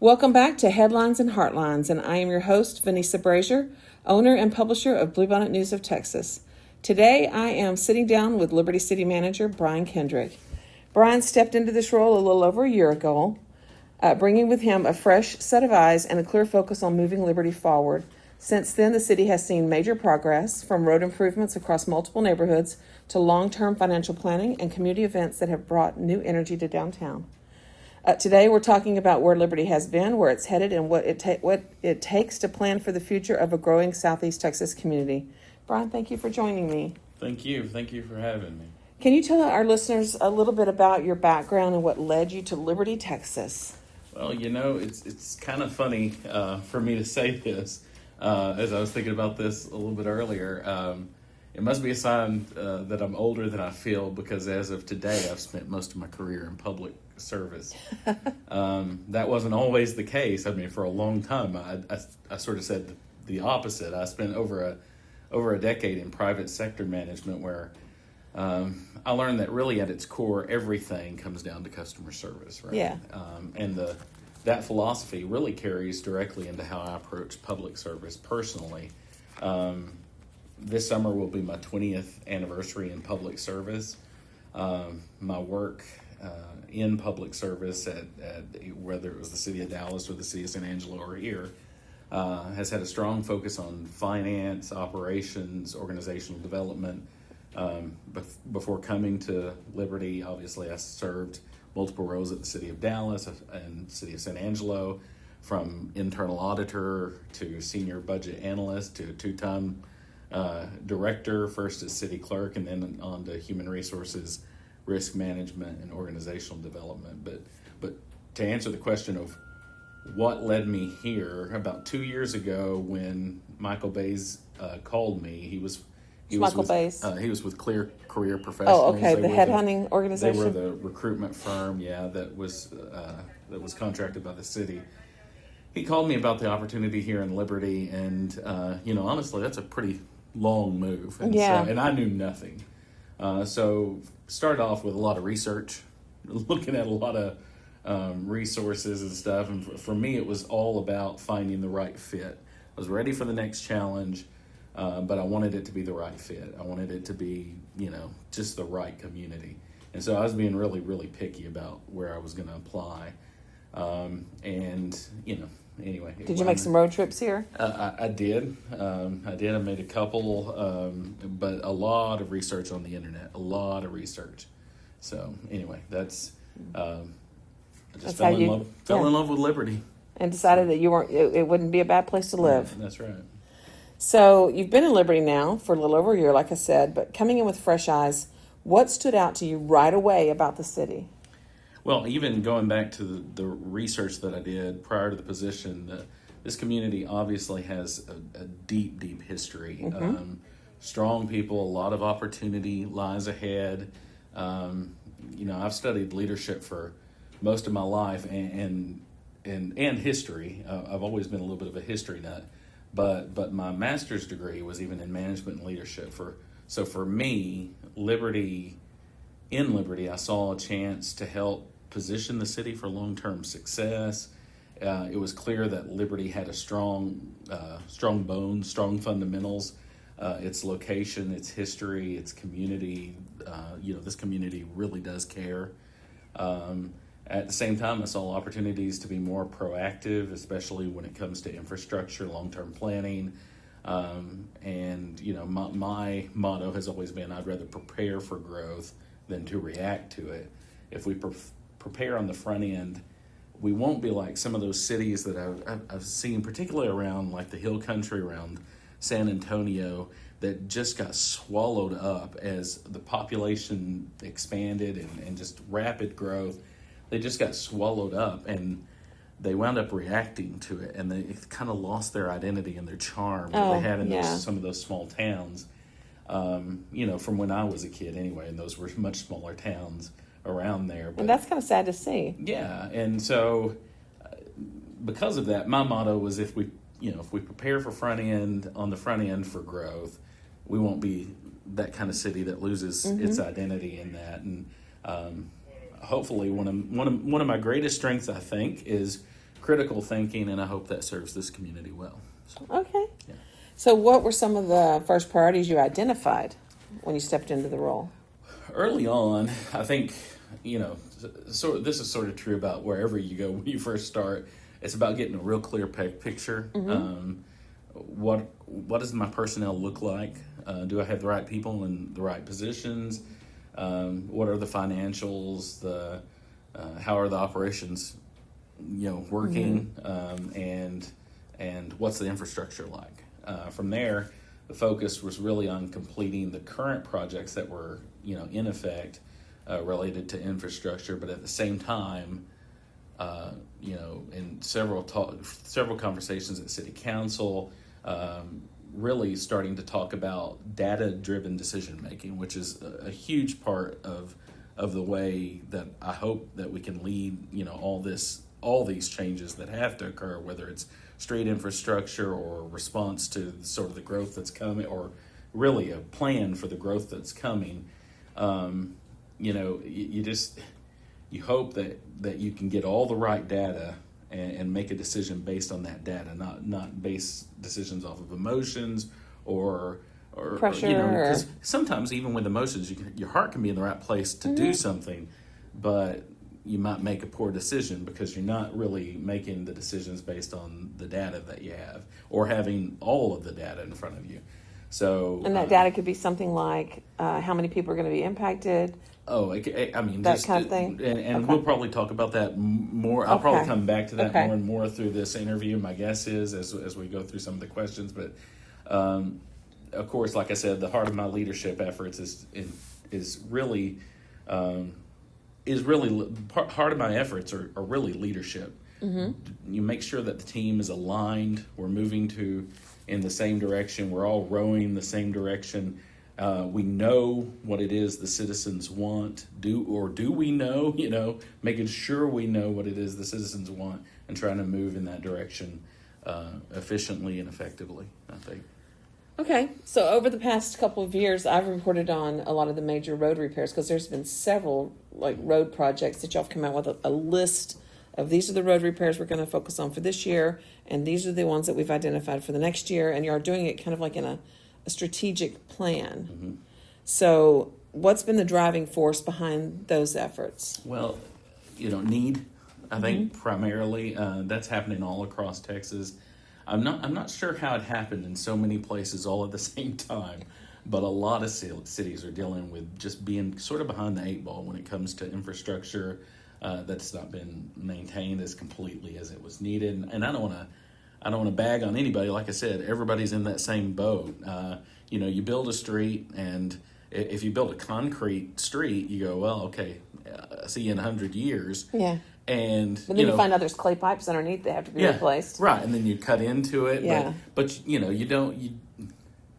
Welcome back to Headlines and Heartlines, and I am your host, Vanessa Brazier, owner and publisher of Bluebonnet News of Texas. Today, I am sitting down with Liberty City Manager Bryan Kendrick. Bryan stepped into this role a little over a year ago, bringing with him a fresh set of eyes and a clear focus on moving Liberty forward. Since then, the city has seen major progress, from road improvements across multiple neighborhoods to long-term financial planning and community events that have brought new energy to downtown. Today, we're talking about where Liberty has been, where it's headed, and what it takes to plan for the future of a growing Southeast Texas community. Bryan, thank you for joining me. Thank you. Thank you for having me. Can you tell our listeners a little bit about your background and what led you to Liberty, Texas? Well, it's kind of funny for me to say this, as I was thinking about this a little bit earlier. It must be a sign that I'm older than I feel, because as of today, I've spent most of my career in public service. That wasn't always the case. I mean, for a long time, I sort of said the opposite. I spent over a decade in private sector management, where I learned that really at its core, everything comes down to customer service, right? Yeah. And that philosophy really carries directly into how I approach public service personally. This summer will be my 20th anniversary in public service. My work in public service at whether it was the city of Dallas or the city of San Angelo or here has had a strong focus on finance, operations, organizational development. Before coming to Liberty, obviously I served multiple roles at the city of Dallas and city of San Angelo, from internal auditor to senior budget analyst to two-time director, first as city clerk and then on to human resources, risk management, and organizational development. But to answer the question of what led me here, about 2 years ago when Michael Bays called me, he was with Clear Career Professionals. Oh, okay, the headhunting organization. They were the recruitment firm, that was contracted by the city. He called me about the opportunity here in Liberty, and honestly, that's a pretty long move, and I knew nothing. So started off with a lot of research, looking at a lot of resources and stuff, and for me it was all about finding the right fit. I was ready for the next challenge, but I wanted it to be the right fit. I wanted it to be, just the right community. And so I was being really, really picky about where I was going to apply. Anyway. Did you make some road trips here? I did. I made a couple, but a lot of research on the internet, a lot of research. So anyway, I just fell in love with Liberty. And decided that it wouldn't be a bad place to live. Right, that's right. So you've been in Liberty now for a little over a year, like I said, but coming in with fresh eyes, what stood out to you right away about the city? Well, even going back to the research that I did prior to the position, this community obviously has a deep, deep history. Mm-hmm. Strong people, a lot of opportunity lies ahead. I've studied leadership for most of my life and history. I've always been a little bit of a history nut, but my master's degree was even in management and leadership. So for me, Liberty, I saw a chance to help position the city for long-term success. It was clear that Liberty had a strong bones, strong fundamentals. Its location, its history, its community. This community really does care. At the same time, I saw opportunities to be more proactive, especially when it comes to infrastructure, long-term planning. My motto has always been, I'd rather prepare for growth than to react to it. If we prepare on the front end, we won't be like some of those cities that I've seen, particularly around like the hill country around San Antonio, that just got swallowed up as the population expanded and just rapid growth. They just got swallowed up, and they wound up reacting to it, and they kind of lost their identity and their charm that they had in some of those small towns. From when I was a kid anyway, and those were much smaller towns around there. But, and that's kind of sad to see. Yeah, and so because of that, my motto was if we prepare for on the front end for growth, we won't be that kind of city that loses its identity in that. And hopefully, one of my greatest strengths, I think, is critical thinking, and I hope that serves this community well. So, Okay. yeah. So what were some of the first priorities you identified when you stepped into the role? Early on, I think, this is sort of true about wherever you go when you first start. It's about getting a real clear picture. What does my personnel look like? Do I have the right people in the right positions? What are the financials? How are the operations, working? And what's the infrastructure like? From there, the focus was really on completing the current projects that were, in effect, related to infrastructure, but at the same time, in several conversations at City Council, really starting to talk about data-driven decision making, which is a huge part of the way that I hope that we can lead, all these changes that have to occur, whether it's street infrastructure or response to sort of the growth that's coming, or really a plan for the growth that's coming. You hope that you can get all the right data and make a decision based on that data, not base decisions off of emotions or pressure. Because sometimes even with emotions, your heart can be in the right place to do something, but you might make a poor decision because you're not really making the decisions based on the data that you have or having all of the data in front of you. So, and that data could be something like how many people are going to be impacted. That kind of thing. And we'll probably talk about that more. I'll probably come back to that more and more through this interview. My guess is as we go through some of the questions. But of course, like I said, the heart of my leadership efforts is really part of my efforts are really leadership. You make sure that the team is aligned. We're moving in the same direction. We're all rowing the same direction. We know what it is the citizens want. Do we know? Making sure we know what it is the citizens want and trying to move in that direction efficiently and effectively, I think. Okay, so over the past couple of years, I've reported on a lot of the major road repairs because there's been several road projects that y'all have come out with a list of these are the road repairs we're going to focus on for this year, and these are the ones that we've identified for the next year, and you're doing it kind of like in a strategic plan. So what's been the driving force behind those efforts? Well, need, I think primarily that's happening all across Texas. I'm not sure how it happened in so many places all at the same time, but a lot of cities are dealing with just being sort of behind the eight ball when it comes to infrastructure that's not been maintained as completely as it was needed. And I don't want to bag on anybody. Like I said, everybody's in that same boat. You build a street, and if you build a concrete street, you go, well, okay, see you in 100 years. Yeah. And but then you find out there's clay pipes underneath that have to be replaced. Right, and then you cut into it. Yeah. But you don't.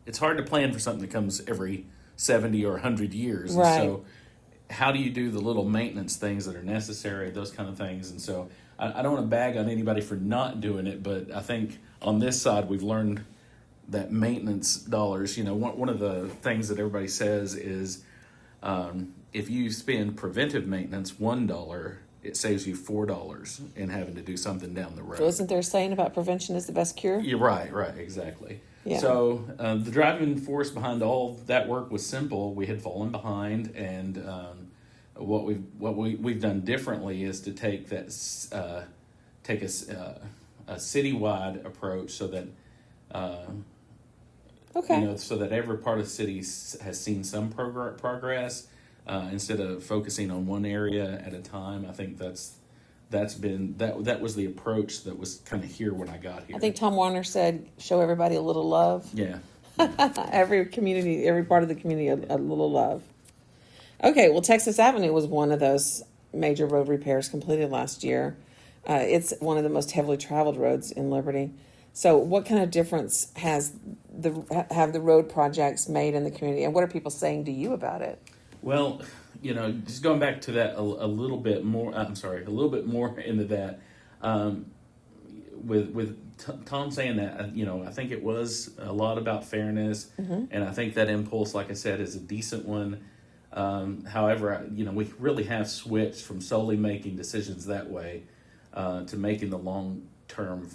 It's hard to plan for something that comes every 70 or 100 years. Right. And so how do you do the little maintenance things that are necessary, those kind of things? And so I don't want to bag on anybody for not doing it, but I think on this side we've learned that maintenance dollars, one of the things that everybody says is if you spend preventive maintenance $1, it saves you $4 in having to do something down the road. So isn't there a saying about prevention is the best cure? You're right, exactly. Yeah. So the driving force behind all that work was simple. We had fallen behind, and what we've done differently is to take a citywide approach, so that so that every part of the city has seen some progress instead of focusing on one area at a time. I think that was the approach that was kind of here when I got here. I think Tom Warner said, "Show everybody a little love." Yeah. Every part of the community, a little love. Okay, well, Texas Avenue was one of those major road repairs completed last year. It's one of the most heavily traveled roads in Liberty. So what kind of difference have the road projects made in the community, and what are people saying to you about it? Well, just going back to that a little bit more. I'm sorry, a little bit more into that. With Tom saying that, I think it was a lot about fairness, and I think that impulse, like I said, is a decent one. However, we really have switched from solely making decisions that way to making the long-term,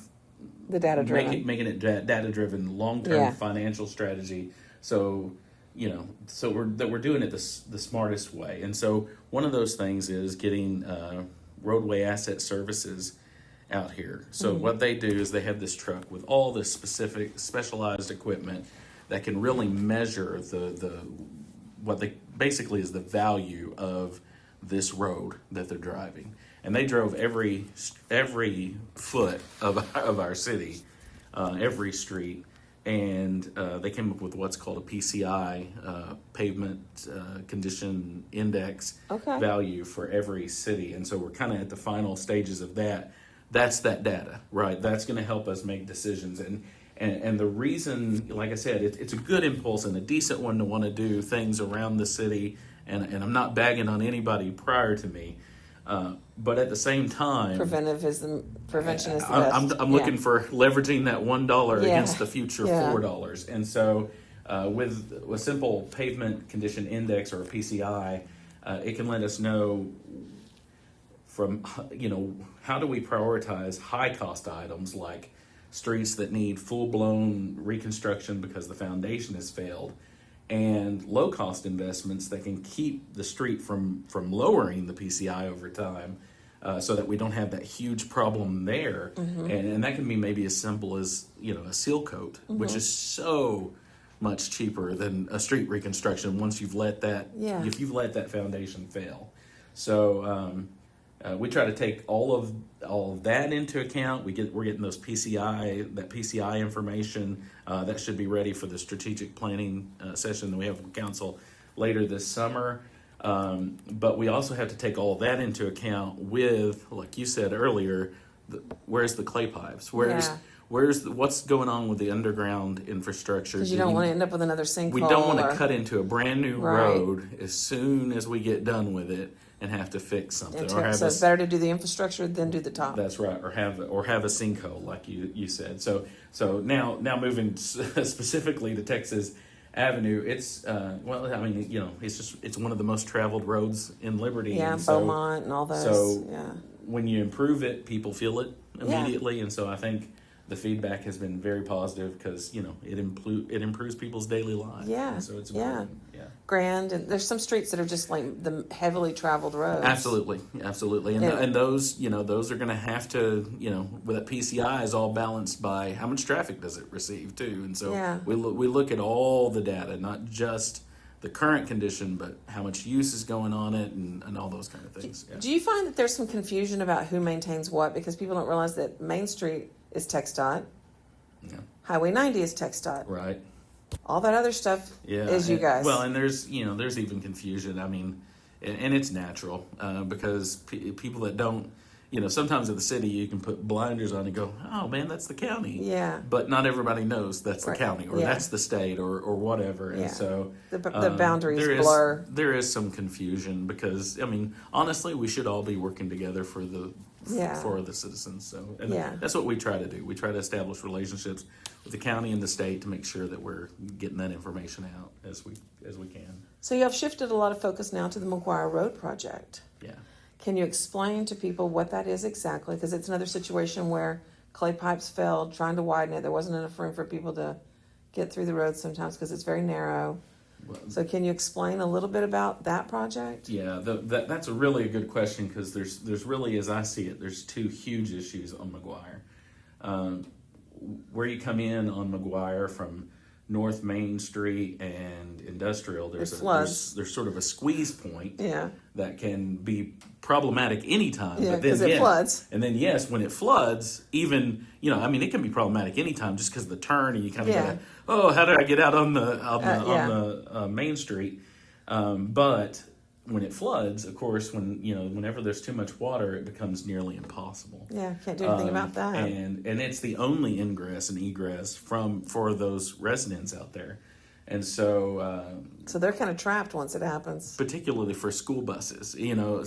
The data driven. making it data-driven, long-term Yeah. financial strategy. So, we're doing it the smartest way. And so one of those things is getting roadway asset services out here. So what they do is they have this truck with all this specialized equipment that can really measure the what they basically is the value of this road that they're driving. And they drove every foot of our city, every street, and they came up with what's called a PCI, pavement condition index Okay. value for every city. And so we're kind of at the final stages of that. That's that data, right? That's going to help us make decisions. And the reason, like I said, it's a good impulse and a decent one to want to do things around the city. And I'm not bagging on anybody prior to me. But at the same time, Prevention is the best. I'm looking for leveraging that $1 Yeah. against the future Yeah. $4. And so with a simple pavement condition index or a PCI, it can let us know from, how do we prioritize high cost items like streets that need full-blown reconstruction because the foundation has failed, and low-cost investments that can keep the street from lowering the PCI over time, so that we don't have that huge problem there. And that can be maybe as simple as a seal coat, which is so much cheaper than a street reconstruction once you've let that if you've let that foundation fail. So we try to take all of that into account. We're getting those PCI information that should be ready for the strategic planning session that we have with council later this summer. But we also have to take all of that into account with, like you said earlier, where's the clay pipes? What's going on with the underground infrastructure? Because you don't want to end up with another sinkhole. We don't want to cut into a brand new Right. road as soon as we get done with it and have to fix something. So it's better to do the infrastructure than do the top. That's right, or have a sinkhole like you said. So now moving specifically to Texas Avenue, it's it's one of the most traveled roads in Liberty. Yeah, and so, Beaumont and all those. So yeah. when you improve it, people feel it immediately, and so I think the feedback has been very positive because it improves people's daily lives. Yeah, And so it's yeah. important. Yeah. Grand, and there's some streets that are just like the heavily traveled roads. Absolutely, and those those are going to have to with that PCI is all balanced by how much traffic does it receive too, and so we look at all the data, not just the current condition, but how much use is going on it and all those kind of things. Do you find that there's some confusion about who maintains what because people don't realize that Main Street is TxDOT, Highway 90 is TxDOT, Right. all that other stuff is you guys. Well, and there's even confusion. I mean, and it's natural because people that don't, sometimes at the city you can put blinders on and go, oh man, that's the county. Yeah. But not everybody knows that's the county or that's the state or whatever. And so the boundaries blur. There is some confusion because honestly, we should all be working together for the citizens. So that's what we try to do. We try to establish relationships with the county and the state to make sure that we're getting that information out as we can. So you have shifted a lot of focus now to the McGuire Road project. Yeah. Can you explain to people what that is exactly? Because it's another situation where clay pipes failed, trying to widen it. There wasn't enough room for people to get through the road sometimes because it's very narrow. So can you explain a little bit about that project? Yeah, that's a really good question because there's really, as I see it, there's two huge issues on McGuire. Where you come in on McGuire from North Main Street and Industrial, there's sort of a squeeze point that can be problematic anytime. Yeah, because it floods. And then when it floods, even it can be problematic anytime just because of the turn and you kind of gotta, how do I get out on the Main Street? But when it floods, of course, whenever there's too much water, it becomes nearly impossible. Yeah, can't do anything about that. And it's the only ingress and egress for those residents out there. And so they're kind of trapped once it happens. Particularly for school buses.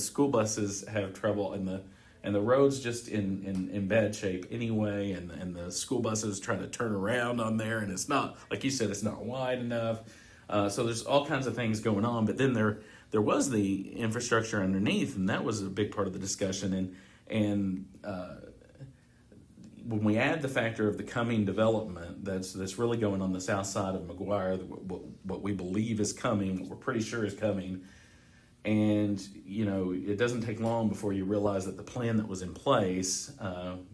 School buses have trouble and the road's just in bad shape anyway, and the school buses try to turn around on there, and it's not, like you said, it's not wide enough. So there's all kinds of things going on, but then there was the infrastructure underneath, and that was a big part of the discussion. And when we add the factor of the coming development that's really going on the south side of McGuire, what we believe is coming, what we're pretty sure is coming, and it doesn't take long before you realize that the plan that was in place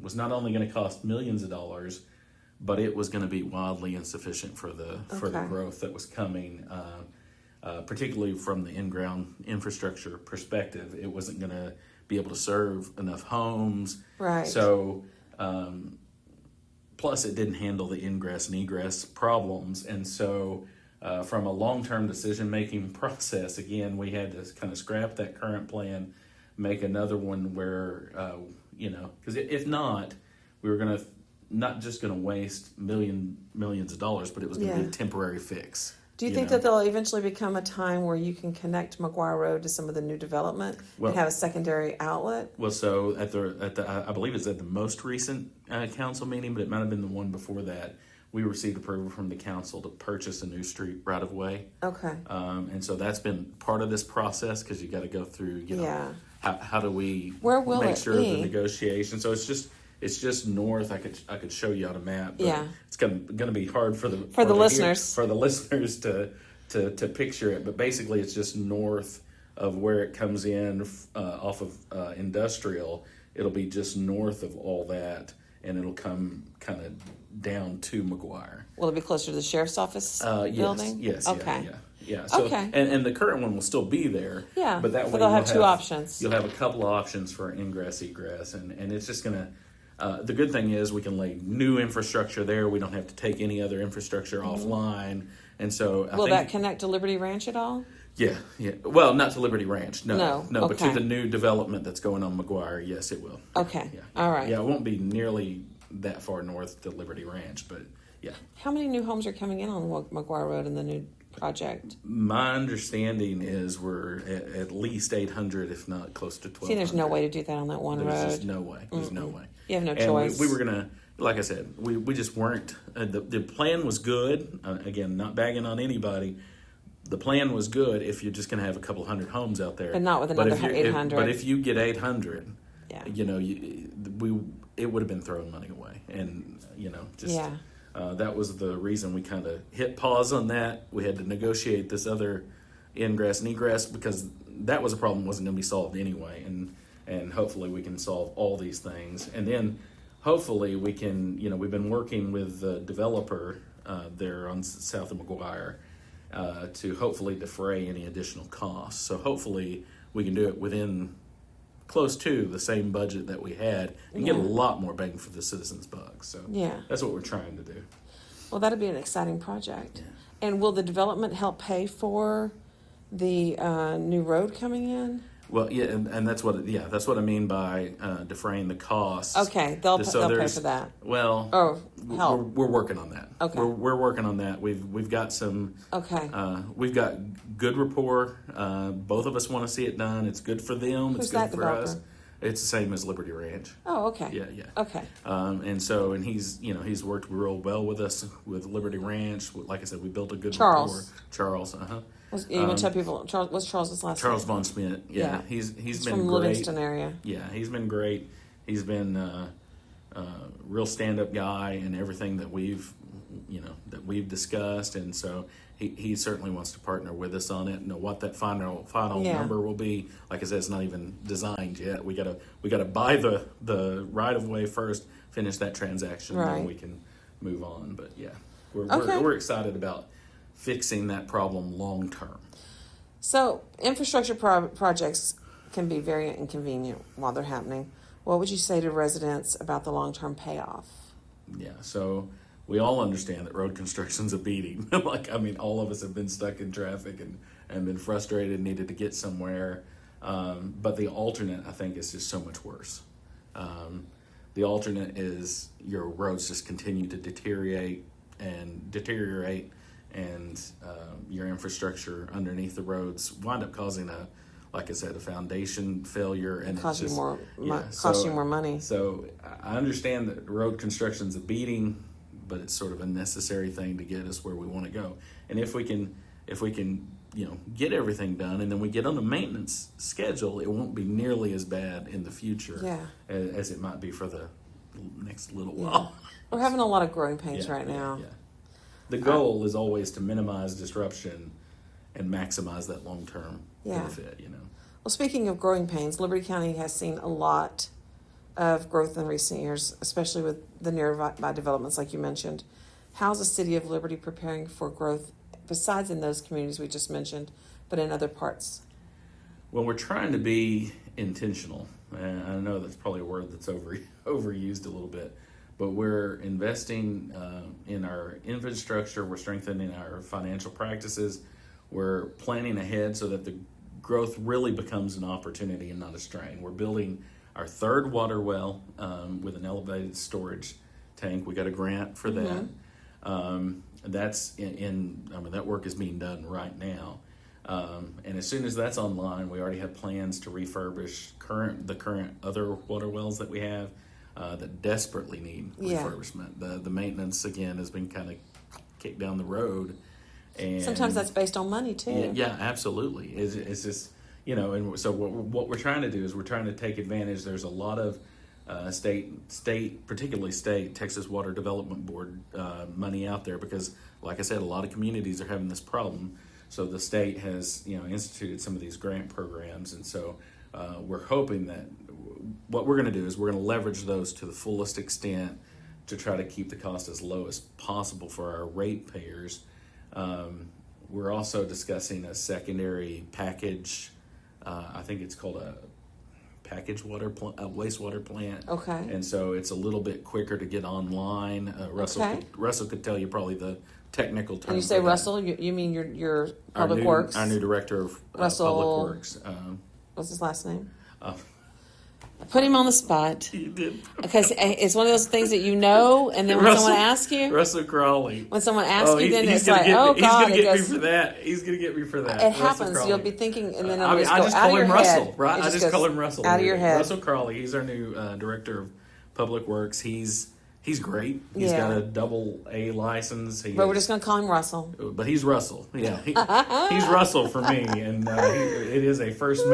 was not only going to cost millions of dollars, but it was going to be wildly insufficient for the growth that was coming. Particularly from the in-ground infrastructure perspective, it wasn't going to be able to serve enough homes. Right. So, plus it didn't handle the ingress and egress problems. And so, from a long-term decision-making process, again, we had to kind of scrap that current plan, make another one where, because if not, we were going to not just going to waste millions of dollars, but it was going to be a temporary fix. Do you think that there'll eventually become a time where you can connect McGuire Road to some of the new development and have a secondary outlet? Well, so at the I believe it's at the most recent council meeting, but it might have been the one before that. We received approval from the council to purchase a new street right of way. Okay. And so that's been part of this process because you got to go through. How do we make sure the negotiation? So it's just north. I could show you on a map. But it's going to be hard for the listeners to picture it. But basically, it's just north of where it comes in off of Industrial. It'll be just north of all that, and it'll come kind of down to McGuire. Will it be closer to the sheriff's office building? Yes. Okay. Yeah. So, okay. And the current one will still be there. Yeah. But that way they'll have two options. You'll have a couple of options for ingress, egress, and it's just going to. The good thing is we can lay new infrastructure there. We don't have to take any other infrastructure offline. And so Will that connect to Liberty Ranch at all? Yeah. Well, not to Liberty Ranch. No. Okay. But to the new development that's going on McGuire, yes, it will. Okay. Yeah. All right. Yeah, it won't be nearly that far north to Liberty Ranch, but yeah. How many new homes are coming in on McGuire Road in the new project? My understanding is we're at least 800, if not close to 1,200. See, there's no way to do that on that one road. There's just no way. There's no way. You have no and choice. We were going to, like I said, we just weren't, the plan was good. Again, not bagging on anybody. The plan was good if you're just going to have a couple hundred homes out there. But not with another 800. But if you get 800, yeah. It would have been throwing money away. And, that was the reason we kind of hit pause on that. We had to negotiate this other ingress and egress because that was a problem that wasn't going to be solved anyway. And hopefully we can solve all these things. And then hopefully we can, we've been working with the developer there on south of McGuire to hopefully defray any additional costs. So hopefully we can do it within close to the same budget that we had and get a lot more bang for the citizens' buck. So that's what we're trying to do. Well, that'll be an exciting project. Yeah. And will the development help pay for the new road coming in? Well, yeah, and that's what I mean by defraying the costs. Okay, they'll pay for that. Well, help. We're working on that. Okay, we're working on that. We've got some. Okay. We've got good rapport. Both of us want to see it done. It's good for them. Who's it's good that for developer? us. It's the same as Liberty Ranch. Oh, okay. Yeah. Okay. And he's worked real well with us with Liberty Ranch. Like I said, we built a good Charles. rapport. Charles. You want to tell people what's Charles's last name? Charles Von Smith. Yeah. He's been from great. Livingston area. Yeah, he's been great. He's been a real stand-up guy in everything that we've discussed, and so he certainly wants to partner with us on it. What that final number will be, like I said, it's not even designed yet. We gotta buy the right of way first, finish that transaction, right. Then we can move on. But yeah, we're excited about fixing that problem long term. So infrastructure projects can be very inconvenient while they're happening. What would you say to residents about the long-term payoff? Yeah, so we all understand that road construction's a beating. All of us have been stuck in traffic and been frustrated and needed to get somewhere. But the alternate, I think, is just so much worse. The alternate is your roads just continue to deteriorate, and your infrastructure underneath the roads wind up causing a foundation failure, and cost you more money. So I understand that road construction's a beating, but it's sort of a necessary thing to get us where we want to go. And if we can get everything done, and then we get on the maintenance schedule, it won't be nearly as bad in the future as it might be for the next little while. We're having a lot of growing pains right now. Yeah. The goal is always to minimize disruption and maximize that long-term benefit, Well, speaking of growing pains, Liberty County has seen a lot of growth in recent years, especially with the nearby developments like you mentioned. How's the city of Liberty preparing for growth besides in those communities we just mentioned, but in other parts? Well, we're trying to be intentional. And I know that's probably a word that's overused a little bit, but we're investing in our infrastructure. We're strengthening our financial practices. We're planning ahead so that the growth really becomes an opportunity and not a strain. We're building our third water well with an elevated storage tank. We got a grant for that. That's that work is being done right now. And as soon as that's online, we already have plans to refurbish the current other water wells that we have that desperately need refurbishment. The maintenance, again, has been kind of kicked down the road. And sometimes that's based on money, too. Yeah, absolutely. It's just, and so what we're trying to do is we're trying to take advantage. There's a lot of particularly state, Texas Water Development Board money out there because, like I said, a lot of communities are having this problem. So the state has, instituted some of these grant programs. And so we're hoping that what we're going to do is we're going to leverage those to the fullest extent to try to keep the cost as low as possible for our ratepayers. We're also discussing a secondary package. I think it's called a package wastewater plant. Okay. And so it's a little bit quicker to get online. Russell could tell you probably the technical term. When you say Russell, you mean your Public Works? Our new director of Russell, Public Works. What's his last name? I put him on the spot. You did. Because it's one of those things that and then when someone asks you. Russell Crawley. When someone asks you, then it's like, God. He's going to get me for that. It happens. You'll be thinking, and then I just call him Russell, right? I just call him Russell. Out of your head. Russell Crawley. He's our new director of Public Works. He's great. He's got a double A license. But we're just going to call him Russell. But he's Russell. Yeah, he's Russell for me, and it is a first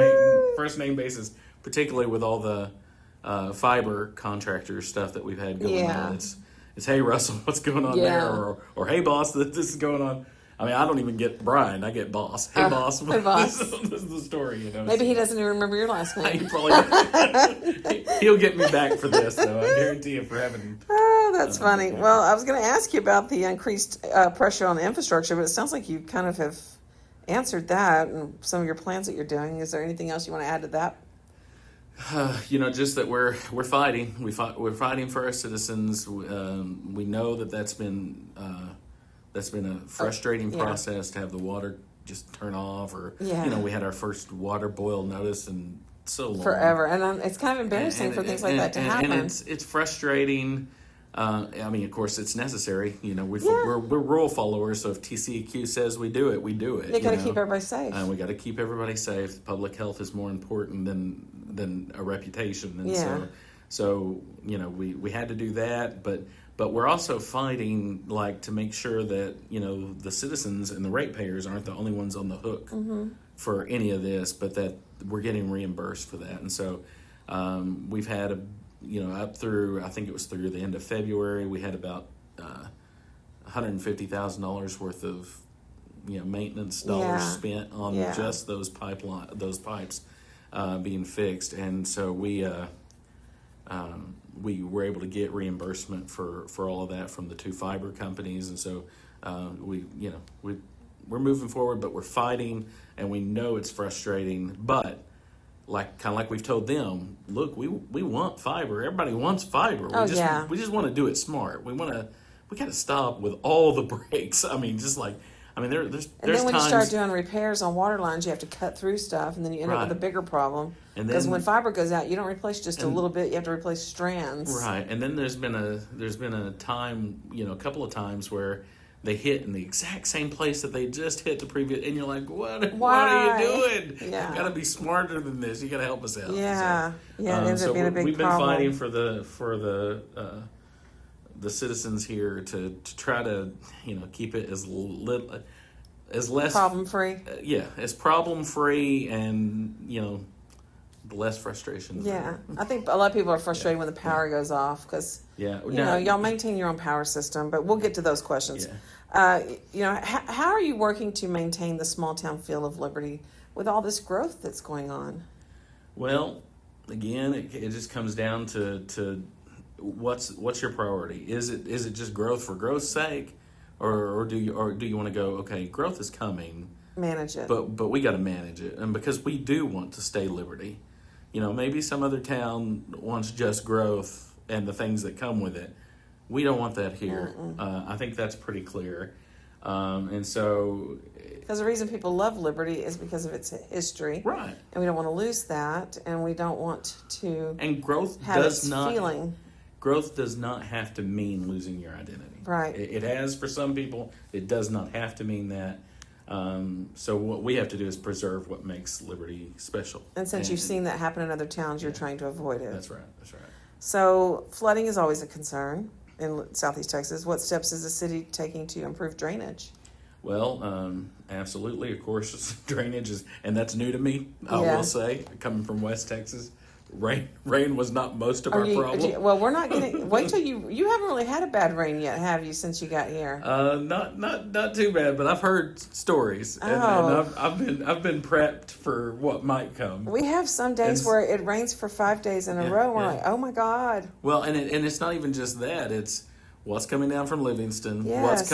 name basis. Particularly with all the fiber contractor stuff that we've had going on. It's hey, Russell, what's going on there? Or hey, boss, this is going on. I mean, I don't even get Brian. I get boss. Hey, boss. Hey, boss. This is the story, Maybe he doesn't even remember your last name. He probably he'll get me back for this, though. I guarantee you for having... Oh, that's funny. Well, I was going to ask you about the increased pressure on the infrastructure, but it sounds like you kind of have answered that and some of your plans that you're doing. Is there anything else you want to add to that? Just that we're fighting. We're fighting for our citizens. We know that's been a frustrating process to have the water just turn off, or we had our first water boil notice in so long, forever, and it's kind of embarrassing for things like that to happen. And it's frustrating. I mean, of course, it's necessary. We're rule followers, so if TCEQ says we do it, we do it. They got to keep everybody safe. We got to keep everybody safe. Public health is more important than a reputation, and so we had to do that, but we're also fighting to make sure that the citizens and the ratepayers aren't the only ones on the hook for any of this, but that we're getting reimbursed for that, and so we've had up through, I think it was through the end of February, we had about $150,000 worth of maintenance dollars spent on just those pipes being fixed, and so we were able to get reimbursement for all of that from the two fiber companies, and so we're moving forward, but we're fighting, and we know it's frustrating, but kind of like we've told them, look, we want fiber. Everybody wants fiber. We just want to do it smart. We got to stop with all the breaks. I mean, there's and then when times, you start doing repairs on water lines, you have to cut through stuff, and then you end up with a bigger problem. Because when fiber goes out, you don't replace just a little bit; you have to replace strands. Right, and then there's been a time, a couple of times where they hit in the exact same place that they just hit the previous, and you're like, what are you doing? Yeah. You got to be smarter than this. You got to help us out. Yeah, it ends up being a big problem. We've been fighting for the citizens here to try to keep it as little. as less problem free. Yeah, it's problem free, and the less frustration. Yeah, I think a lot of people are frustrated when the power goes off because y'all maintain your own power system, but we'll get to those questions. Yeah. How are you working to maintain the small town feel of Liberty with all this growth that's going on? Well, again, it just comes down to what's your priority? Is it just growth for growth's sake, or do you want to go, okay, growth is coming, manage it, but we got to manage it, and because we do want to stay Liberty. Maybe some other town wants just growth and the things that come with it. We don't want that here. I think that's pretty clear. And so, because the reason people love Liberty is because of its history, right? And we don't want to lose that, and we don't want to. And growth does not have to mean losing your identity. Right. It has for some people. It does not have to mean that. So what we have to do is preserve what makes Liberty special. And since you've seen that happen in other towns, you're trying to avoid it. That's right. So flooding is always a concern in Southeast Texas. What steps is the city taking to improve drainage? Well, absolutely. Of course, drainage is, and that's new to me, I will say, coming from West Texas. Rain was not most of our problem. Well, we're not getting. Wait till you haven't really had a bad rain yet, have you? Since you got here, not too bad. But I've heard stories, and I've been prepped for what might come. We have some days where it rains for 5 days in a row. We're like, oh my God. Well, and it's not even just that. It's what's coming down from Livingston. Yes.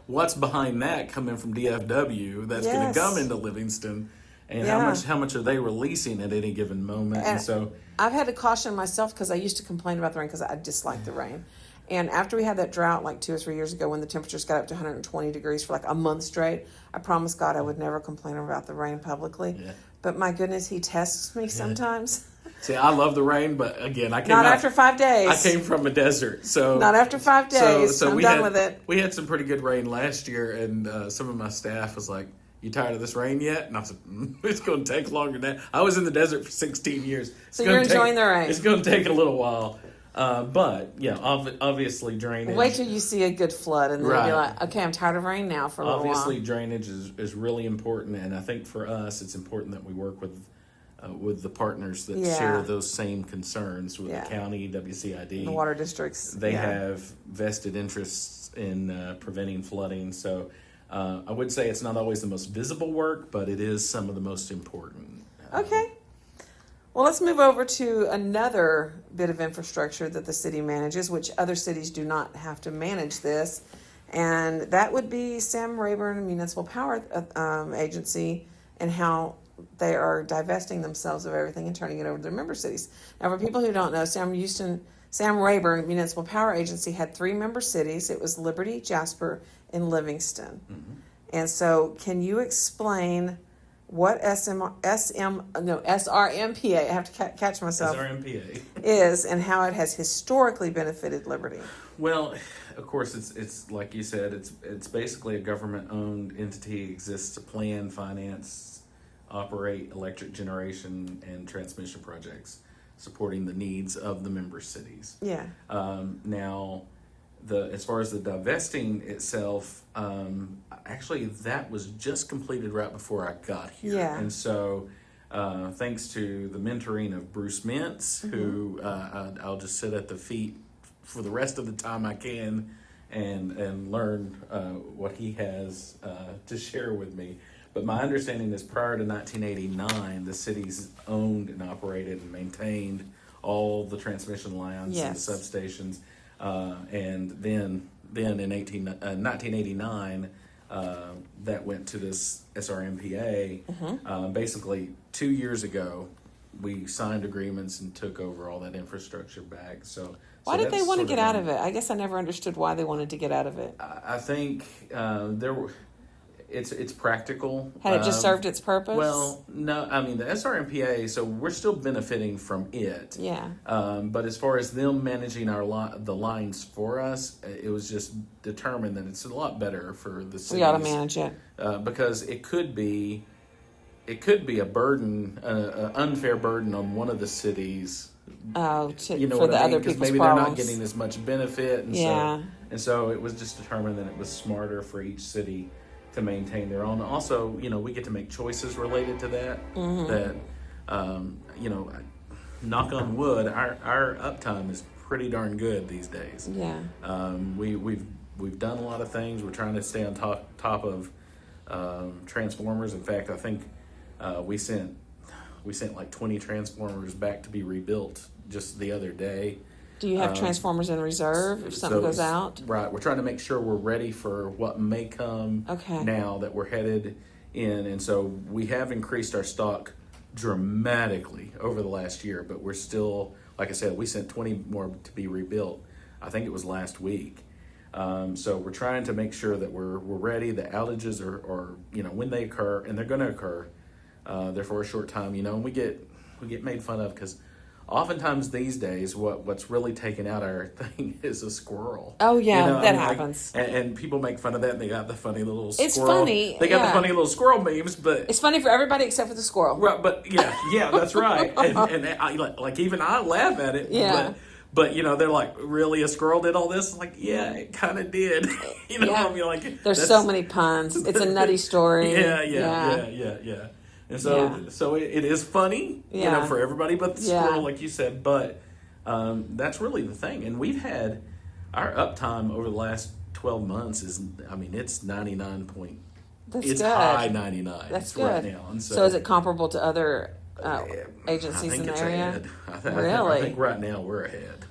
What's behind that coming from DFW that's going to come into Livingston. And how much are they releasing at any given moment? And so I've had to caution myself because I used to complain about the rain because I dislike the rain. And after we had that drought like 2 or 3 years ago when the temperatures got up to 120 degrees for like a month straight, I promised God I would never complain about the rain publicly. Yeah. But my goodness, he tests me sometimes. See, I love the rain, but again, I came not after 5 days. I came from a desert, so not after 5 days. So I'm done with it. We had some pretty good rain last year, and some of my staff was like, "You tired of this rain yet?" And I said, "It's going to take longer than that." I was in the desert for 16 years. So you're enjoying the rain. It's going to take a little while. But, yeah, obviously drainage. Wait till you see a good flood and then you'll be like, okay, I'm tired of rain now for a little while. Obviously, drainage is really important. And I think for us, it's important that we work with the partners that share those same concerns with the county, WCID. The water districts. They have vested interests in preventing flooding. So I would say it's not always the most visible work, but it is some of the most important. Okay. Well, let's move over to another bit of infrastructure that the city manages, which other cities do not have to manage this. And that would be Sam Rayburn Municipal Power Agency and how they are divesting themselves of everything and turning it over to their member cities. Now, for people who don't know, Sam Rayburn Municipal Power Agency had 3 member cities. It was Liberty, Jasper, and Livingston. Mm-hmm. And so can you explain what SRMPA, I have to catch myself, SRMPA is and how it has historically benefited Liberty? Well, of course, it's like you said, it's basically a government-owned entity. It exists to plan, finance, operate electric generation and transmission projects, supporting the needs of the member cities. Yeah. Now, as far as the divesting itself, actually that was just completed right before I got here. Yeah. And so, thanks to the mentoring of Bruce Mintz, who I'll just sit at the feet for the rest of the time I can and learn what he has to share with me. But my understanding is prior to 1989, the cities owned and operated and maintained all the transmission lines and the substations. And then in 1989, that went to this SRMPA. Basically, 2 years ago, we signed agreements and took over all that infrastructure back. Why did they want to get out of it? I guess I never understood why they wanted to get out of it. I think it's practical. Had it just served its purpose? Well, no. I mean, the SRMPA, so we're still benefiting from it. Yeah. But as far as them managing the lines for us, it was just determined that it's a lot better for the cities. We ought to manage it. Because it could be a burden, an unfair burden on one of the cities. Oh, for the other people's maybe problems. They're not getting as much benefit, and so it was just determined that it was smarter for each city to maintain their own. Also, we get to make choices related to that. That knock on wood, our uptime is pretty darn good these days. Yeah. We've done a lot of things. We're trying to stay on top of transformers. In fact, I think we sent like 20 transformers back to be rebuilt just the other day. Do you have transformers in reserve if something goes out? Right. We're trying to make sure we're ready for what may come now that we're headed in. And so we have increased our stock dramatically over the last year, but we're still, like I said, we sent 20 more to be rebuilt. I think it was last week. So we're trying to make sure that we're ready. The outages are when they occur, and they're going to occur, they're for a short time, and we get made fun of because oftentimes these days, what's really taking out our thing is a squirrel. Oh yeah, that happens. And people make fun of that. And they got the funny little squirrel. It's funny. They got the funny little squirrel memes, but it's funny for everybody except for the squirrel. Right, but yeah, that's right. and I, like even I laugh at it. Yeah. But they're like, really, a squirrel did all this? I'm like, yeah, it kind of did. Yeah. I mean, like, there's so many puns. It's a nutty story. Yeah. And so it is funny, for everybody but the squirrel, like you said. But that's really the thing. And we've had our uptime over the last 12 months it's 99 point. That's it's good. High 99. That's good right now. And so is it comparable to other agencies in the area? Ahead. Really? I think right now we're ahead.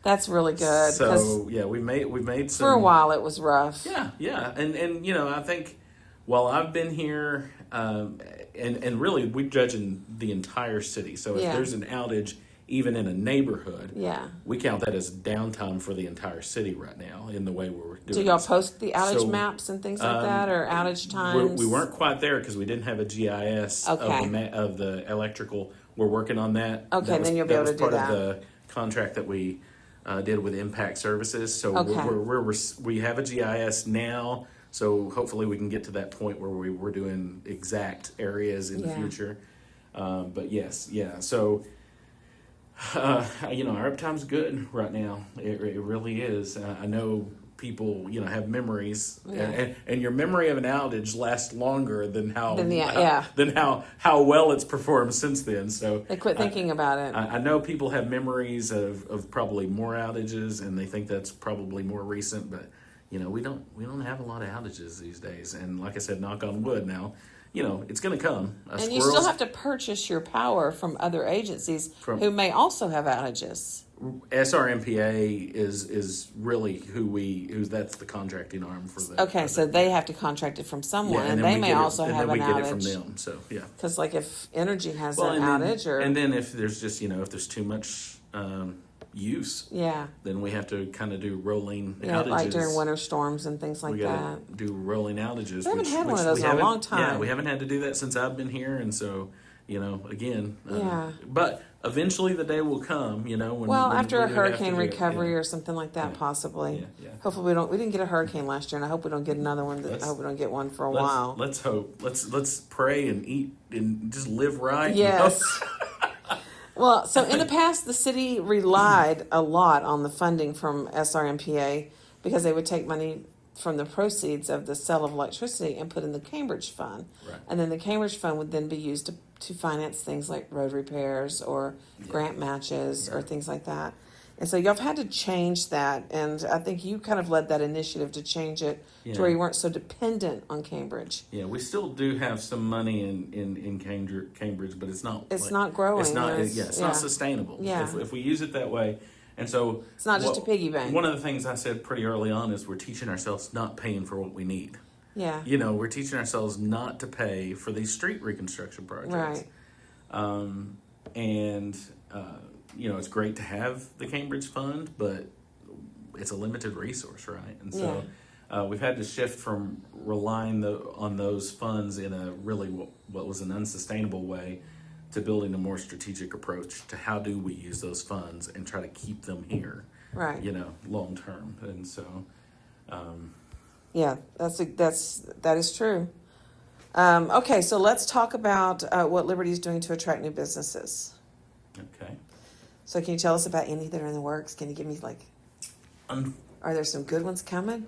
That's really good. So we've made some. For a while it was rough. Yeah, and I think while I've been here, and really we're judging the entire city. So if there's an outage, even in a neighborhood, we count that as downtime for the entire city right now in the way we're doing. Do y'all post the outage maps and things like that, or outage times? We weren't quite there because we didn't have a GIS of the electrical. We're working on that. Okay, then you'll be able to do that. That was part of the contract that we did with Impact Services. So we have a GIS now. So hopefully we can get to that point where we're doing exact areas in the future. But yes, So. Our uptime's good right now. It really is. I know people, have memories, and your memory of an outage lasts longer than how well it's performed since then. So they quit thinking about it. I know people have memories of probably more outages, and they think that's probably more recent. But we don't have a lot of outages these days. And like I said, knock on wood now. It's going to come. And you still have to purchase your power from other agencies who may also have outages. SRMPA is really that's the contracting arm for the. Okay, so they have to contract it from someone, and they may also have an outage. And then we get it from them. So because if Energy has an outage, and then if there's just if there's too much use, then we have to kind of do rolling outages. Like during winter storms and things like that. We do rolling outages. We haven't had one of those in a long time. Yeah, we haven't had to do that since I've been here, and so again. But eventually the day will come. When after a hurricane recovery or something like that, possibly. Yeah. Hopefully we didn't get a hurricane last year, and I hope we don't get another one. I hope we don't get one for a while. Let's hope. Let's pray and eat and just live right. Yes. Well, so in the past, the city relied a lot on the funding from SRMPA because they would take money from the proceeds of the sale of electricity and put in the Cambridge Fund. Right. And then the Cambridge Fund would then be used to finance things like road repairs or grant matches or things like that. And so y'all have had to change that, and I think you kind of led that initiative to change it to where you weren't so dependent on Cambridge. Yeah, we still do have some money in Cambridge, but it's not. It's not growing. It's not. It's not sustainable. Yeah. If we use it that way, and so it's not just a piggy bank. One of the things I said pretty early on is we're teaching ourselves not paying for what we need. Yeah. We're teaching ourselves not to pay for these street reconstruction projects. Right. It's great to have the Cambridge Fund, but it's a limited resource, right? And so we've had to shift from relying on those funds in a really what was an unsustainable way to building a more strategic approach to how do we use those funds and try to keep them here, right? Long term. And so, that is true. Okay, so let's talk about what Liberty is doing to attract new businesses. Okay. So can you tell us about any that are in the works? Can you give me are there some good ones coming?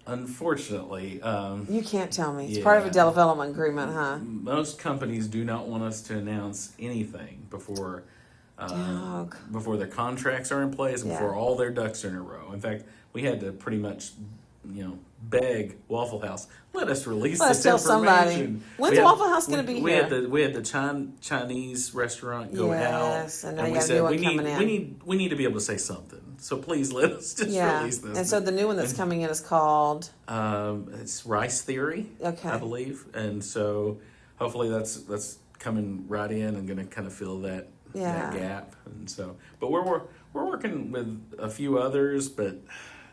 Unfortunately, You can't tell me. It's part of a development agreement, huh? most companies do not want us to announce anything before their contracts are in place and before all their ducks are in a row. In fact, we had to pretty much, beg Waffle House, let us release this tell information. Somebody. When's Waffle House going to be here? We had the Chinese restaurant go out, and now we said we need to be able to say something. So please let us just release this. And so the new one that's coming in is called it's Rice Theory, I believe, and so hopefully that's coming right in and going to kind of fill that gap. And so, but we're working with a few others, but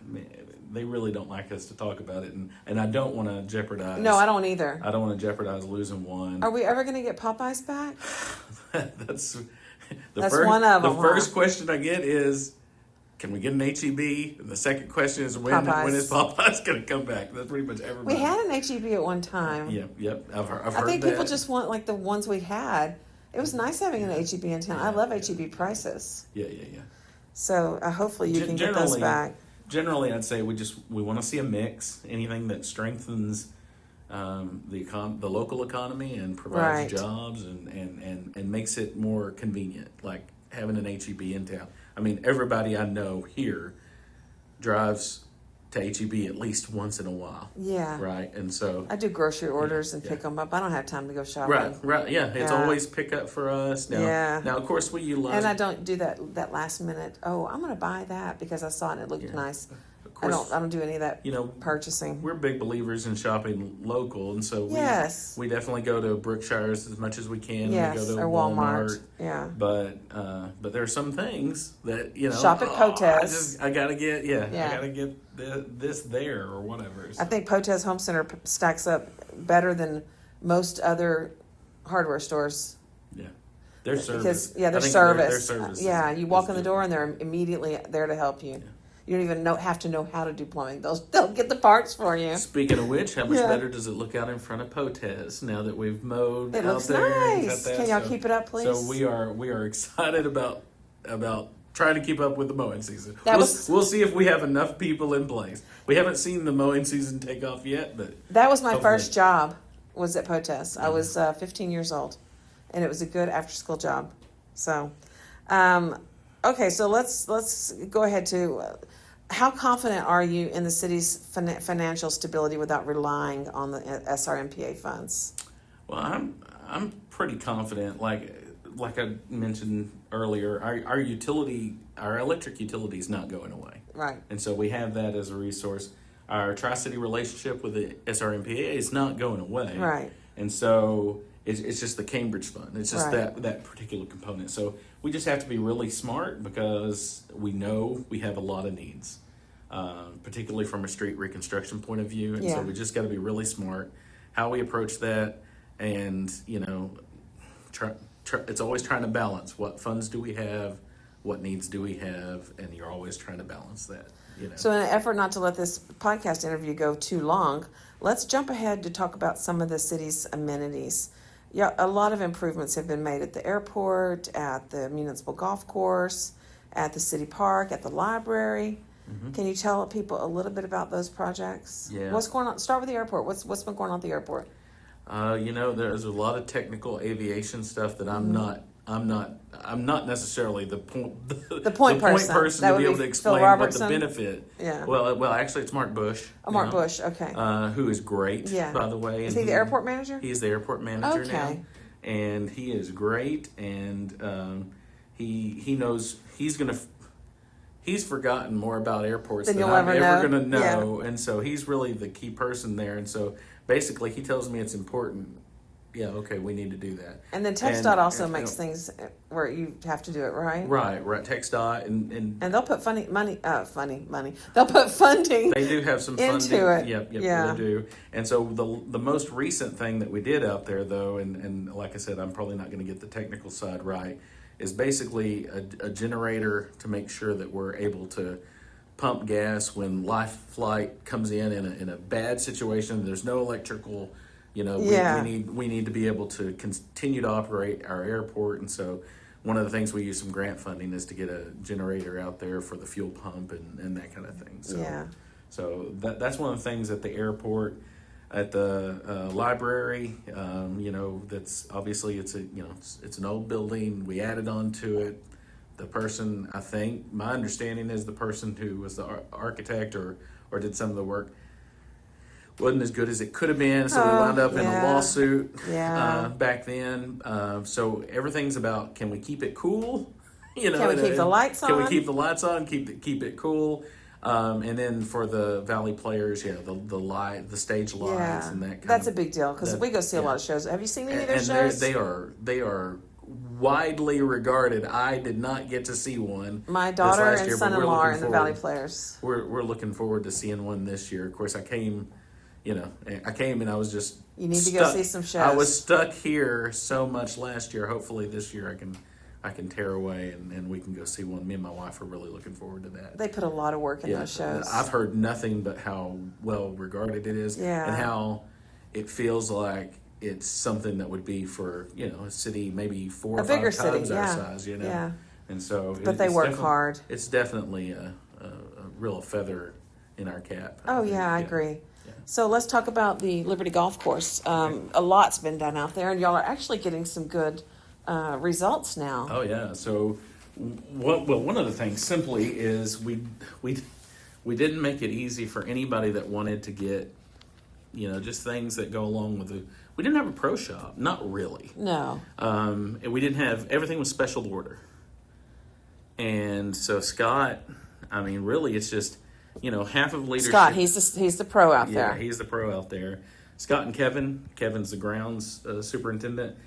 man, they really don't like us to talk about it, and I don't want to jeopardize. No, I don't either. I don't want to jeopardize losing one. Are we ever going to get Popeyes back? That's one of them. The first question I get is, can we get an HEB? And the second question is, when is Popeyes going to come back? That's pretty much everybody. We had an HEB at one time. Yep. I've heard I think that. people just want like the ones we had. It was nice having an HEB in town. I love HEB prices. Yeah. So hopefully you can get those back. Generally, I'd say we want to see a mix. Anything that strengthens the local economy and provides jobs and makes it more convenient, like having an HEB in town. I mean, everybody I know here drives to HEB at least once in a while. Yeah. Right? And so I do grocery orders and pick them up. I don't have time to go shopping. Right. Yeah. It's always pick up for us. Now, Now, of course, we utilize... And I don't do that last minute, I'm going to buy that because I saw it and it looked nice. Of course, I don't do any of that purchasing. We're big believers in shopping local, and so we definitely go to Brookshire's as much as we can. Yes, we go to or Walmart. Yeah. But there are some things that shop at Potez. I gotta get I gotta get this there or whatever. So. I think Potez Home Center stacks up better than most other hardware stores. Yeah. Their service. Because their service. You walk in the door and they're immediately there to help you. Yeah. You don't even have to know how to do plumbing. They'll get the parts for you. Speaking of which, how much better does it look out in front of Potez now that we've mowed it out looks there? Nice. Can y'all keep it up, please? So we are excited about trying to keep up with the mowing season. We'll see if we have enough people in place. We haven't seen the mowing season take off yet, but that was my first job. Was at Potez. I was 15 years old, and it was a good after-school job. So, okay, so let's go ahead to. How confident are you in the city's financial stability without relying on the SRMPA funds? Well, I'm pretty confident. Like I mentioned earlier, our electric utility is not going away. Right. And so we have that as a resource. Our Tri-City relationship with the SRMPA is not going away. Right. And so it's just the Cambridge Fund. It's just that particular component. So we just have to be really smart because we know we have a lot of needs, particularly from a street reconstruction point of view. And so we just got to be really smart how we approach that. And, it's always trying to balance what funds do we have, what needs do we have, and you're always trying to balance that. So in an effort not to let this podcast interview go too long, let's jump ahead to talk about some of the city's amenities. Yeah, a lot of improvements have been made at the airport, at the municipal golf course, at the city park, at the library. Mm-hmm. Can you tell people a little bit about those projects? Yeah. What's going on? Start with the airport. What's been going on at the airport? There's a lot of technical aviation stuff that I'm not necessarily the point person to be able to explain what the benefit. Yeah. Well, actually, it's Mark Bush. Mark Bush. Okay. Who is great, by the way. Is he the airport manager? He's the airport manager now, and he is great. And he knows he's forgotten more about airports than I'm ever going to know, and so he's really the key person there. And so basically, he tells me it's important. Yeah, okay, we need to do that. And then TxDOT also makes things where you have to do it, right? Right. TxDOT and they'll put money. They'll put funding. They do have some funding into it. Yep, they do. And so the most recent thing that we did out there, though, and like I said, I'm probably not going to get the technical side right, is basically a generator to make sure that we're able to pump gas when life flight comes in a bad situation. There's no electrical. We need to be able to continue to operate our airport, and so one of the things we use some grant funding is to get a generator out there for the fuel pump and that kind of thing. So that's one of the things at the airport, at the library. That's obviously it's an old building. We added on to it. The person, I think, my understanding is the person who was the architect or did some of the work wasn't as good as it could have been, so we wound up in a lawsuit back then. So everything's about, can we keep it cool? Can we keep the lights on? Can we keep the lights on? Keep it cool. And then for the Valley players, the stage lights and that. That's a big deal because we go see a lot of shows. Have you seen any of their shows? They are widely regarded. I did not get to see one. My daughter and son-in-law are in the Valley players. We're looking forward to seeing one this year. Of course, I came and I was just You need to go see some shows. I was stuck here so much last year. Hopefully this year I can tear away and we can go see one. Me and my wife are really looking forward to that. They put a lot of work in those shows. I've heard nothing but how well regarded it is and how it feels like it's something that would be for, a city maybe 4 or 5 times our size, Yeah. And so But they work hard. It's definitely a real feather in our cap. Oh, yeah, I agree. So let's talk about the Liberty Golf Course. A lot's been done out there, and y'all are actually getting some good results now. Oh yeah. So, one of the things simply is we didn't make it easy for anybody that wanted to get, just things that go along with it. We didn't have a pro shop, not really. No. And we didn't have, everything was special order. And so Scott, really, it's just. Half of leadership. Scott, he's the pro out there. Yeah, he's the pro out there. Scott and Kevin's the grounds superintendent.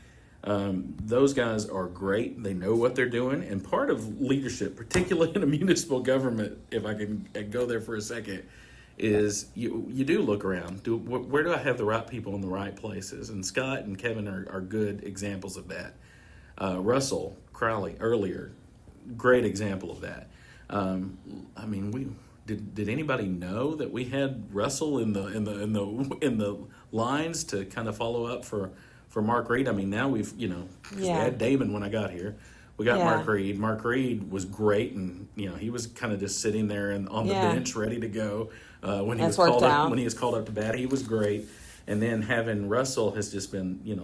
Those guys are great. They know what they're doing. And part of leadership, particularly in a municipal government, if I can go there for a second, is you do look around. Where do I have the right people in the right places? And Scott and Kevin are good examples of that. Russell Crowley earlier, great example of that. Did anybody know that we had Russell in the lines to kind of follow up for Mark Reed? Now we've we had Damon when I got here. We got Mark Reed. Mark Reed was great, and he was kind of just sitting there and on the bench ready to go when he was called up. When he was called up to bat, he was great. And then having Russell has just been you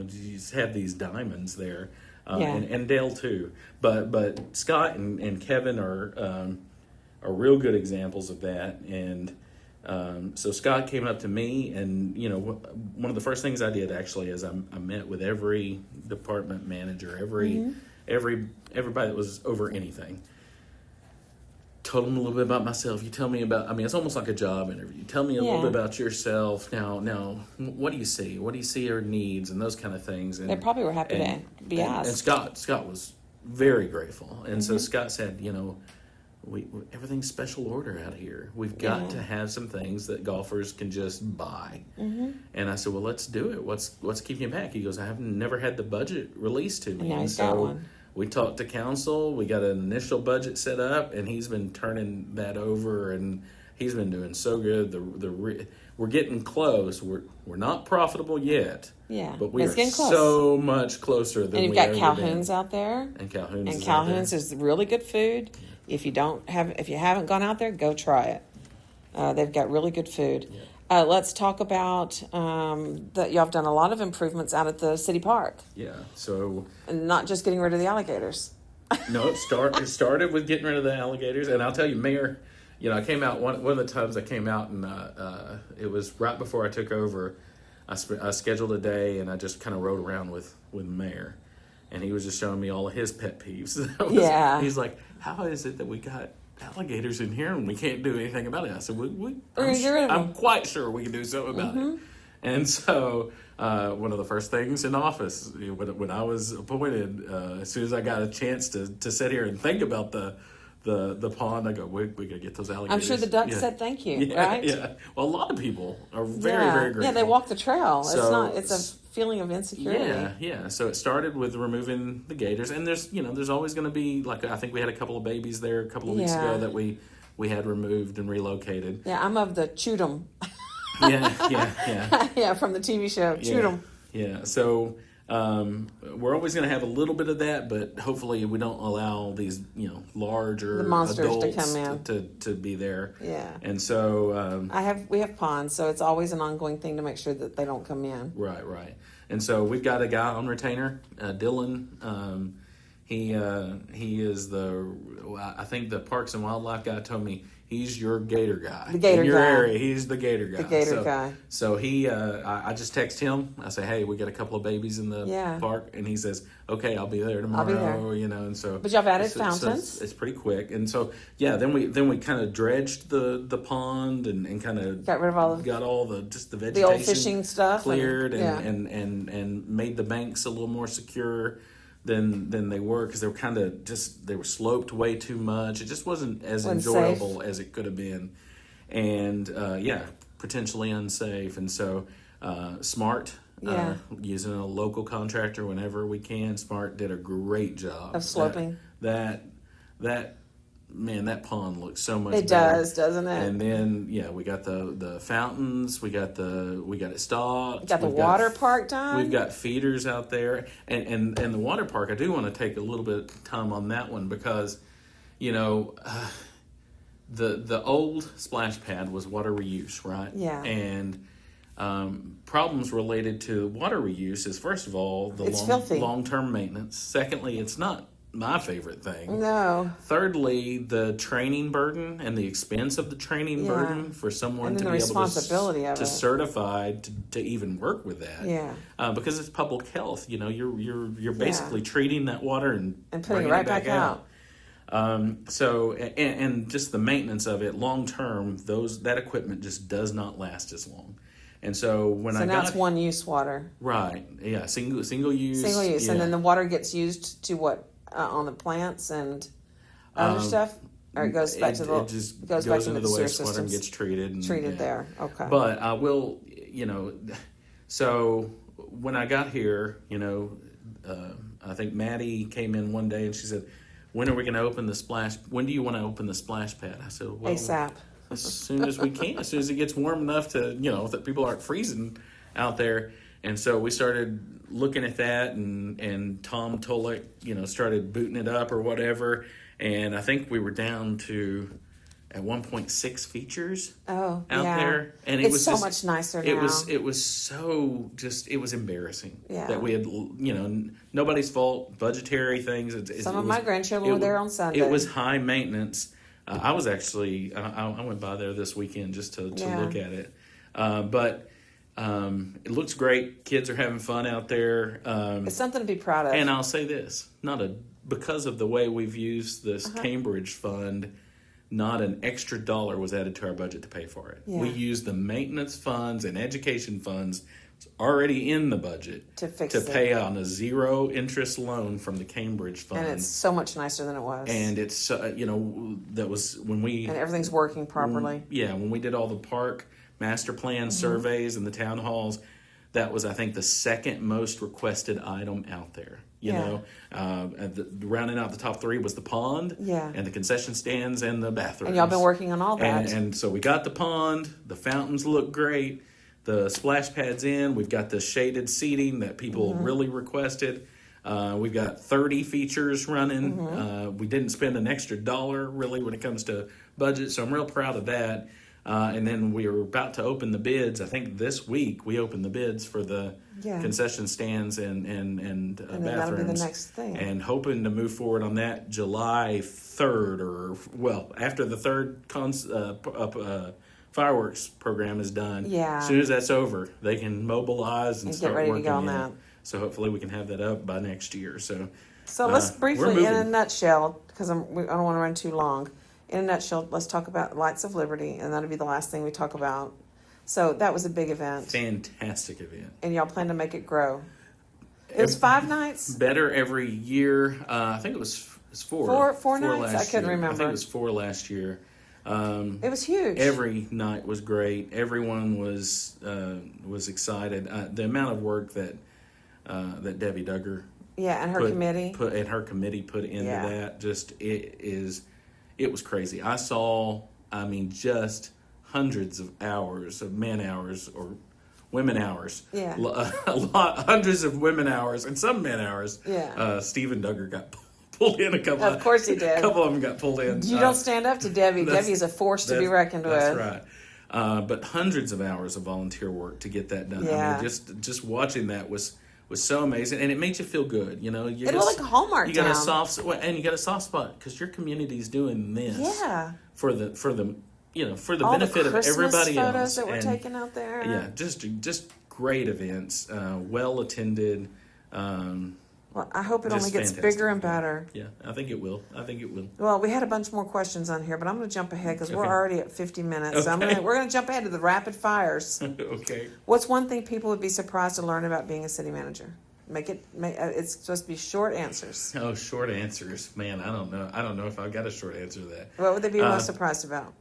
just have these diamonds there, and Dale too. But Scott and Kevin are real good examples of that. And so Scott came up to me, and one of the first things I did actually is I met with every department manager, everybody that was over anything. Told them a little bit about myself. You tell me about, it's almost like a job interview. Tell me a little bit about yourself. Now, what do you see? What do you see are needs and those kind of things? And they probably were happy to be asked. And Scott was very grateful. And so Scott said, everything's special order out here. We've got to have some things that golfers can just buy. And I said, well, let's do it. What's keeping you back? He goes, I have never had the budget released to me. And so we talked to council. We got an initial budget set up, and he's been turning that over, and he's been doing so good. We're getting close. We're not profitable yet. Yeah, but we are so much closer than we ever been. And you've got Calhoun's out there. And Calhoun's and Calhoun's is really good food. If you haven't gone out there, go try it. They've got really good food. Yeah. Let's talk about that. Y'all have done a lot of improvements out at the city park. Yeah. So and not just getting rid of the alligators. No, it started with getting rid of the alligators, and I'll tell you, Mayor. I came out one of the times I came out, and it was right before I took over. I scheduled a day, and I just kind of rode around with the mayor. And he was just showing me all of his pet peeves. He's like, how is it that we got alligators in here and we can't do anything about it? I said, I'm quite sure we can do something about it. And so one of the first things in office, when I was appointed, as soon as I got a chance to sit here and think about the pond, I go, we got to get those alligators. I'm sure the ducks said thank you, right? Yeah. Well, a lot of people are very, very grateful. Yeah, they walk the trail. It's a feeling of insecurity. Yeah. So it started with removing the gators, and there's always going to be, like, I think we had a couple of babies there a couple of weeks ago that we had removed and relocated. Yeah, I'm of the chewed 'em. Yeah. Yeah, from the TV show, chewed 'em. Yeah. So We're always going to have a little bit of that, but hopefully we don't allow these, larger The monsters to adults come in. to be there. Yeah. And so, We have ponds, so it's always an ongoing thing to make sure that they don't come in. right. And so we've got a guy on retainer, Dylan. He is I think the Parks and Wildlife guy told me he's your gator guy. The gator in your guy. area. He's the gator guy. The gator guy. So I just text him. I say, hey, we got a couple of babies in the park, and he says, okay, I'll be there tomorrow. I'll be there. And so. But y'all have added so fountains. it's pretty quick, and so then we kind of dredged the pond and kind of got rid of all the vegetation, the old fishing stuff cleared and made the banks a little more secure than they were, because they were kind of they were sloped way too much. It just wasn't as enjoyable as it could have been, and potentially unsafe. And so Smart, using a local contractor whenever we can, Smart did a great job of sloping that pond looks so much it better. Does, doesn't it? And then we got the fountains, we got it stocked, got the water park done. We've got feeders out there, and the water park, I do want to take a little bit of time on that one, because the old splash pad was water reuse, right? Yeah. And problems related to water reuse is, first of all, the long-term maintenance. Secondly, it's not my favorite thing. No. Thirdly, the training burden and the expense of the training burden for someone to be able to certify to even work with that. Yeah. Because it's public health. You're basically treating that water and putting it right back out. So just the maintenance of it long term, that equipment just does not last as long. And so now it's one use water. Right. Yeah. Single use. Single use, and then the water gets used to what? On the plants and other stuff, or it goes back to the goes back into the wastewater and gets treated there. Okay. But I will, so when I got here, I think Maddie came in one day and she said, "When are we going to open the splash? When do you want to open the splash pad?" I said, "Well, ASAP. As soon as we can. As soon as it gets warm enough to, that people aren't freezing out there." And so we started looking at that, and Tom Tolek, started booting it up or whatever. And I think we were down to, at 1.6 features out there. And it's so much nicer now. It was embarrassing that we had, nobody's fault, budgetary things. Some of my grandchildren were there on Sunday. It was high maintenance. I was actually, I went by there this weekend just to look at it. But it looks great. Kids are having fun out there. It's something to be proud of. And I'll say this, because of the way we've used this Cambridge fund, not an extra dollar was added to our budget to pay for it. Yeah. We used the maintenance funds and education funds already in the budget to pay on a zero interest loan from the Cambridge fund. And it's so much nicer than it was. And it's, that was when we... And everything's working properly. When we did all the park master plan surveys and the town halls, that was, I think, the second most requested item out there. Rounding out the top three was the pond, and the concession stands and the bathrooms. And y'all been working on all that. And so we got the pond, the fountains look great, the splash pad's in, we've got the shaded seating that people really requested. We've got 30 features running. We didn't spend an extra dollar really when it comes to budget, so I'm real proud of that. And then we were about to open the bids. I think this week we opened the bids for the concession stands and bathrooms. That'll be the next thing. And hoping to move forward on that July 3rd, after the third fireworks program is done. Yeah. As soon as that's over, they can mobilize and start get ready working to go on that. So hopefully we can have that up by next year. So let's briefly, in a nutshell, because I don't want to run too long. In a nutshell, let's talk about Lights of Liberty, and that'll be the last thing we talk about. So that was a big event. Fantastic event. And y'all plan to make it grow. It was 5 nights? Better every year. I think it was four. Four nights? I couldn't remember. I think it was 4 last year. It was huge. Every night was great. Everyone was excited. The amount of work that Debbie Duggar and her committee put into that, it was crazy. I saw, just hundreds of hours of man hours or women hours. Yeah. Hundreds of women hours and some men hours. Yeah. Stephen Duggar got pulled in a couple. Of course he did. A couple of them got pulled in. You don't stand up to Debbie. Debbie is a force to be reckoned with. That's right. But hundreds of hours of volunteer work to get that done. Yeah. I mean, just watching that was so amazing, and it made you feel good. You know, It looked like a Hallmark You got town. and you got a soft spot because your community's doing this. Yeah. For the All benefit the of everybody photos else. that were taken out there. Yeah, just great events, well attended. Well, I hope it Just only gets fantastic. bigger and better. Yeah, I think it will. Well, we had a bunch more questions on here, but I'm going to jump ahead because we're Okay. already at 50 minutes. So Okay. we're going to jump ahead to the rapid fires. Okay. What's one thing people would be surprised to learn about being a city manager? It's supposed to be short answers. Oh, short answers, man. I don't know. I don't know if I've got a short answer to that. What would they be most surprised about?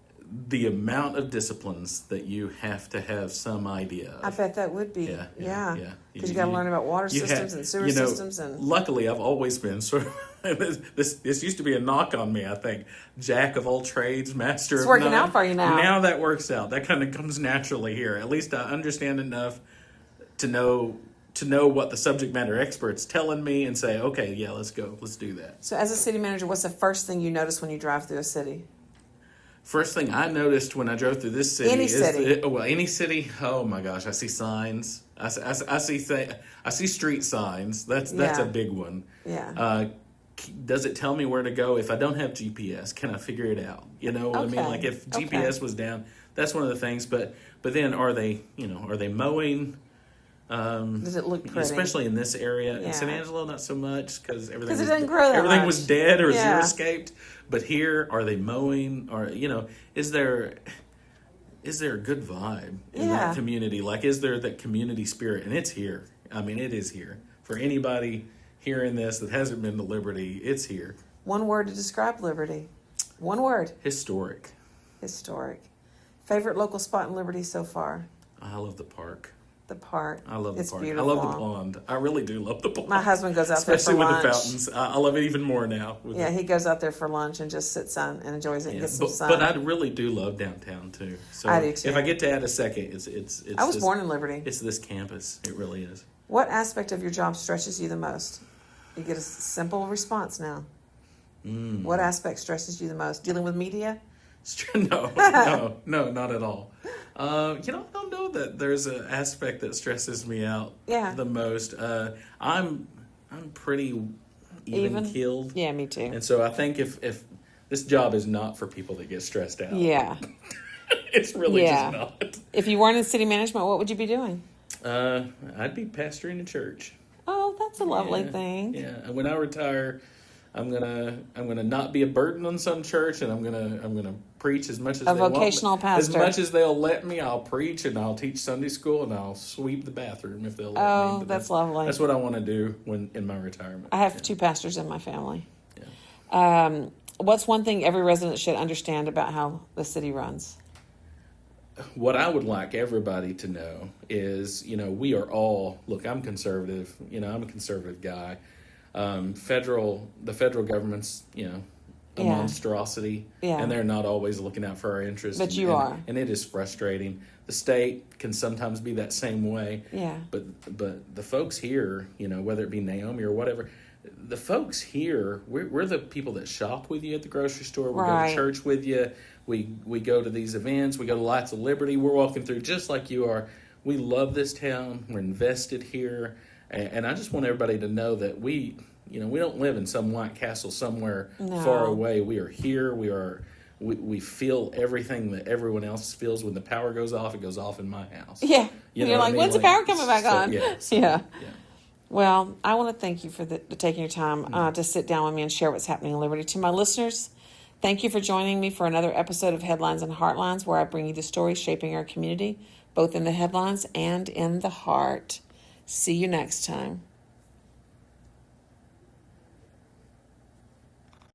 The amount of disciplines that you have to have some idea of. I bet that would be. Yeah. Because you got to learn about water systems and sewer systems. And luckily, I've always been sort of. This used to be a knock on me. I think jack of all trades, master of none. It's working out for you now. Now that works out. That kind of comes naturally here. At least I understand enough to know what the subject matter expert's telling me and say, okay, yeah, let's go, let's do that. So, as a city manager, what's the first thing you notice when you drive through a city? First thing I noticed when I drove through this city Any city. Oh my gosh, I see signs. I see street signs. That's a big one. Yeah. Does it tell me where to go? If I don't have GPS, can I figure it out? You know what I mean? Like if GPS was down, that's one of the things. But then are they mowing? Does it look pretty? Especially in this area. Yeah. In San Angelo, not so much because it doesn't grow that everything much. was dead or Yeah. xeriscaped. But here, are they mowing? Or is there a good vibe in that community? Like, is there that community spirit? And it's here. I mean, it is here. For anybody hearing this that hasn't been to Liberty, it's here. One word to describe Liberty. One word. Historic. Historic. Favorite local spot in Liberty so far? I love the park. The park. I love the It's park. beautiful. I love the pond. I really do love the pond. My husband goes out there for Especially with lunch. the fountains. I love it even more now. He goes out there for lunch and just sits on and enjoys it and gets some sun. But I really do love downtown too. So I do too. If I get to add a second, it's I was born in Liberty. It's this campus. It really is. What aspect of your job stresses you the most? You get a simple response now. What aspect stresses you the most? Dealing with media? No, not at all. I don't know that there's an aspect that stresses me out the most. I'm pretty even keeled. Yeah, me too. And so I think if this job is not for people that get stressed out. Yeah. It's really just not. If you weren't in city management, what would you be doing? I'd be pastoring a church. Oh, that's a lovely thing. Yeah, and when I retire, I'm gonna not be a burden on some church, and I'm gonna preach as much as A they want. vocational pastor. As much as they'll let me, I'll preach and I'll teach Sunday school and I'll sweep the bathroom if they'll let me. Oh, But that's lovely. That's what I want to do in my retirement. I have two pastors in my family. Yeah. What's one thing every resident should understand about how the city runs? What I would like everybody to know is, we are all, look, I'm conservative, I'm a conservative guy. The federal government's, a monstrosity, and they're not always looking out for our interests. But you are. And it is frustrating. The state can sometimes be that same way. Yeah. But the folks here, whether it be Naomi or whatever, the folks here, we're the people that shop with you at the grocery store. We go to church with you. We go to these events. We go to Lights of Liberty. We're walking through just like you are. We love this town. We're invested here. And I just want everybody to know that we don't live in some White Castle somewhere far away. We are here. We feel everything that everyone else feels when the power goes off. It goes off in my house. Yeah. You're like, when's the power coming back on? Yeah. Well, I want to thank you for taking your time to sit down with me and share what's happening in Liberty. To my listeners, thank you for joining me for another episode of Headlines and Heartlines, where I bring you the stories shaping our community, both in the headlines and in the heart. See you next time.